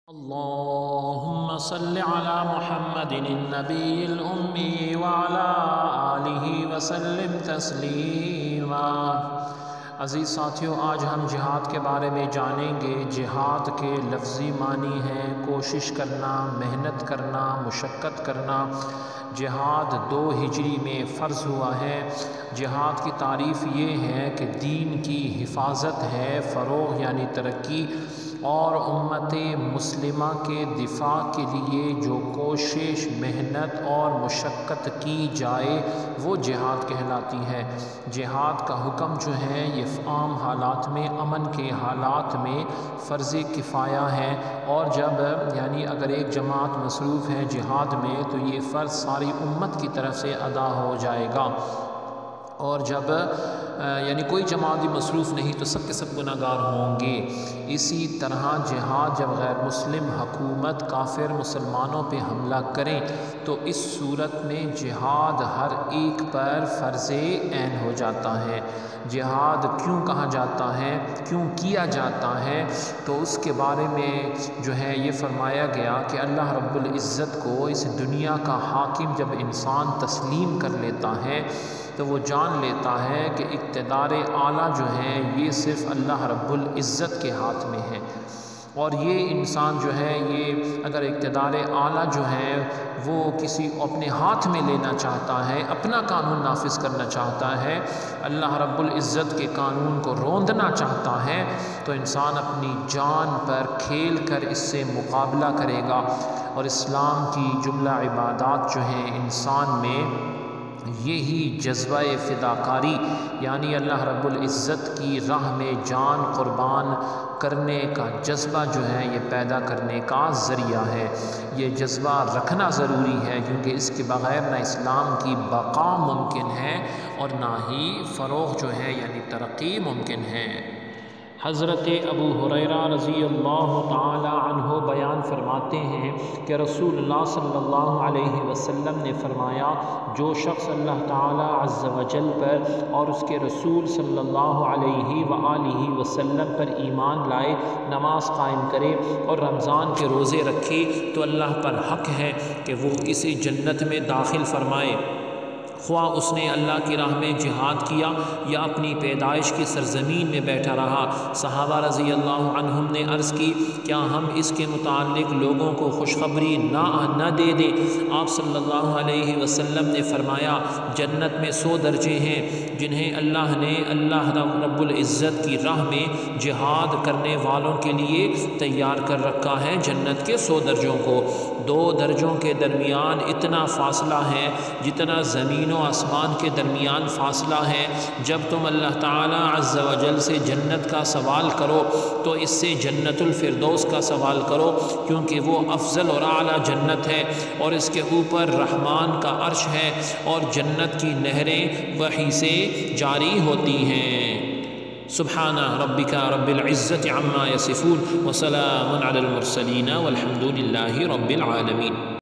اللهم صل على محمد النبي الأمي وعلى آلہ وسلم تسلیما۔ عزیز ساتھیوں، آج ہم جہاد کے بارے میں جانیں گے۔ جہاد کے لفظی معنی ہیں کوشش کرنا، محنت کرنا، مشقت کرنا۔ جہاد 2 ہجری میں فرض ہوا ہے۔ جہاد کی تعریف یہ ہے کہ دین کی حفاظت ہے، فروغ یعنی ترقی، اور امت مسلمہ کے دفاع کے لیے جو کوشش، محنت اور مشقت کی جائے وہ جہاد کہلاتی ہے۔ جہاد کا حکم جو ہے یہ عام حالات میں، امن کے حالات میں فرض کفایہ ہے، اور جب یعنی اگر ایک جماعت مصروف ہے جہاد میں تو یہ فرض ساری امت کی طرف سے ادا ہو جائے گا، اور جب یعنی کوئی جماعت بھی مصروف نہیں تو سب کے سب گناہگار ہوں گے۔ اسی طرح جہاد جب غیر مسلم حکومت کافر مسلمانوں پہ حملہ کریں تو اس صورت میں جہاد ہر ایک پر فرض عین ہو جاتا ہے۔ جہاد کیوں کہا جاتا ہے، کیوں کیا جاتا ہے، تو اس کے بارے میں جو ہے یہ فرمایا گیا کہ اللہ رب العزت کو اس دنیا کا حاکم جب انسان تسلیم کر لیتا ہے تو وہ جان لیتا ہے کہ اقتدار اعلیٰ جو ہے یہ صرف اللہ رب العزت کے ہاتھ میں ہے، اور یہ انسان جو ہے یہ اگر اقتدار اعلیٰ جو ہے وہ کسی اپنے ہاتھ میں لینا چاہتا ہے، اپنا قانون نافذ کرنا چاہتا ہے، اللہ رب العزت کے قانون کو روندنا چاہتا ہے، تو انسان اپنی جان پر کھیل کر اس سے مقابلہ کرے گا۔ اور اسلام کی جملہ عبادات جو ہیں انسان میں یہی جذبہ فداکاری یعنی اللہ رب العزت کی راہ میں جان قربان کرنے کا جذبہ جو ہے یہ پیدا کرنے کا ذریعہ ہے۔ یہ جذبہ رکھنا ضروری ہے کیونکہ اس کے بغیر نہ اسلام کی بقا ممکن ہے اور نہ ہی فروغ جو ہے یعنی ترقی ممکن ہے۔ حضرت ابو ہریرہ رضی اللہ تعالی عنہ بیان فرماتے ہیں کہ رسول اللہ صلی اللہ علیہ وسلم نے فرمایا، جو شخص اللہ تعالی عز و جل پر اور اس کے رسول صلی اللہ علیہ وآلہ وسلم پر ایمان لائے، نماز قائم کرے اور رمضان کے روزے رکھے تو اللہ پر حق ہے کہ وہ اسے جنت میں داخل فرمائے، خواہ اس نے اللہ کی راہ میں جہاد کیا یا اپنی پیدائش کی سرزمین میں بیٹھا رہا۔ صحابہ رضی اللہ عنہم نے عرض کی، کیا ہم اس کے متعلق لوگوں کو خوشخبری نہ دے دیں؟ آپ صلی اللہ علیہ وسلم نے فرمایا، جنت میں 100 درجے ہیں جنہیں اللہ نے اللہ رب العزت کی راہ میں جہاد کرنے والوں کے لیے تیار کر رکھا ہے، جنت کے 100 درجوں کو۔ 2 درجوں کے درمیان اتنا فاصلہ ہے جتنا زمین و آسمان کے درمیان فاصلہ ہے۔ جب تم اللہ تعالی عز و جل سے جنت کا سوال کرو تو اس سے جنت الفردوس کا سوال کرو، کیونکہ وہ افضل اور اعلیٰ جنت ہے، اور اس کے اوپر رحمان کا عرش ہے، اور جنت کی نہریں وہیں سے جاری ہوتی ہیں۔ سبحان ربک رب العزت عما یصفون وسلام علی المرسلین والحمد للہ رب العالمین۔